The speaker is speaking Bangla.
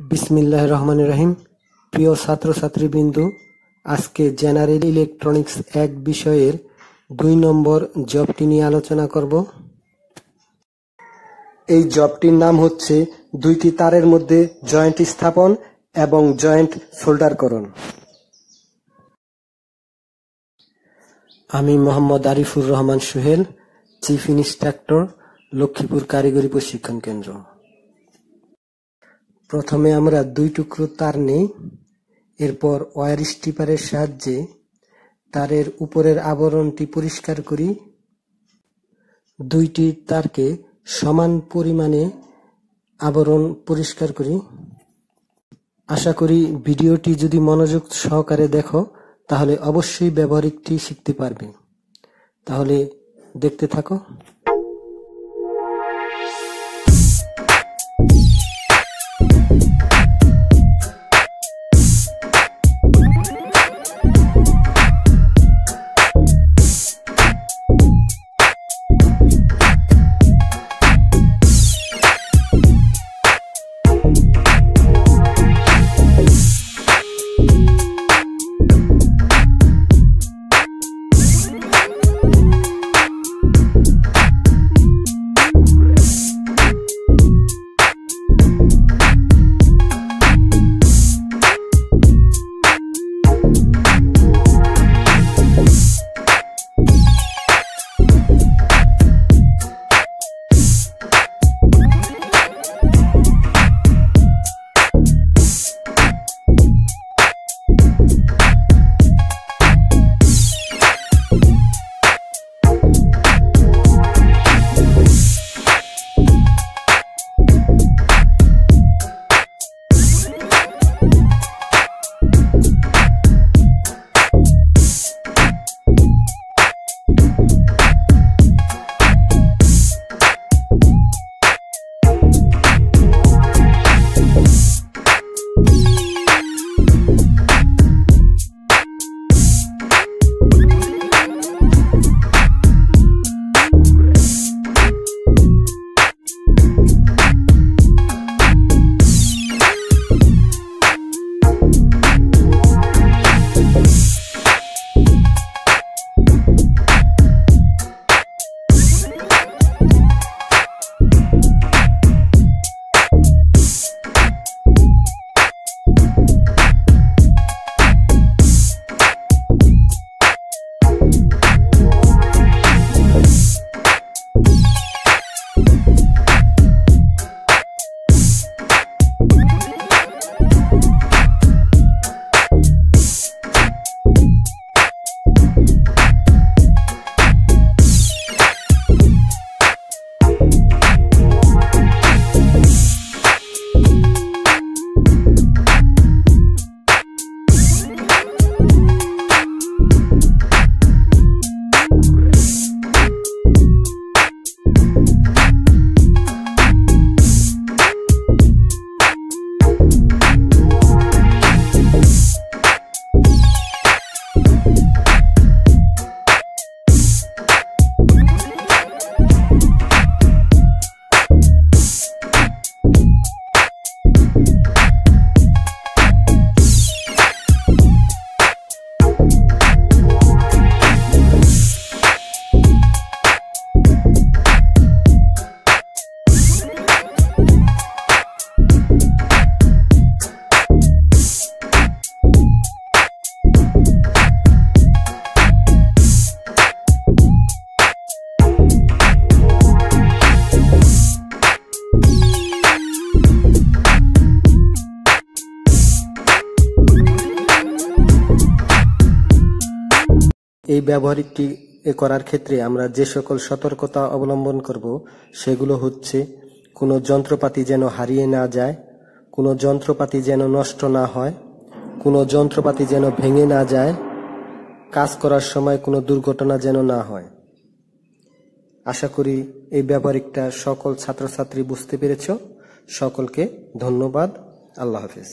বিসমিল্লাহির রহমানির রহিম। প্রিয় ছাত্রছাত্রীবৃন্দু, আজকে জেনারেল ইলেকট্রনিক্স 1 বিষয়ের 2 নম্বর জবটি নিয়ে আলোচনা করব। এই জবটির নাম হচ্ছে দুইটি তারের মধ্যে জয়েন্ট স্থাপন এবং জয়েন্ট সোল্ডারকরণ। আমি মোহাম্মদ আরিফুর রহমান সোহেল, চিফ ইন্সট্রাক্টর, লক্ষ্মীপুর কারিগরি প্রশিক্ষণ কেন্দ্র। প্রথমে আমরা 2 টুকরো তার নেই, এরপর ওয়্যার স্ট্রিপারের সাহায্যে তারের উপরের আবরণটি পরিষ্কার করি। 2টি তারকে সমান পরিমাণে আবরণ পরিষ্কার করি। আশা করি ভিডিওটি যদি মনোযোগ সহকারে দেখো তাহলে অবশ্যই ব্যবহারিকটি শিখতে পারবে। তাহলে দেখতে থাকো। এই ব্যবহারিকটি করার ক্ষেত্রে আমরা যে সকল সতর্কতা অবলম্বন করব সেগুলো হচ্ছে, কোনো যন্ত্রপাতি যেন হারিয়ে না যায়, কোনো যন্ত্রপাতি যেন নষ্ট না হয়, কোনো যন্ত্রপাতি যেন ভেঙে না যায়, কাজ করার সময় কোনো দুর্ঘটনা যেন না হয়। আশা করি এই ব্যবহারিকটা সকল ছাত্রছাত্রী বুঝতে পেরেছ। সকলকে ধন্যবাদ। আল্লাহ হাফেজ।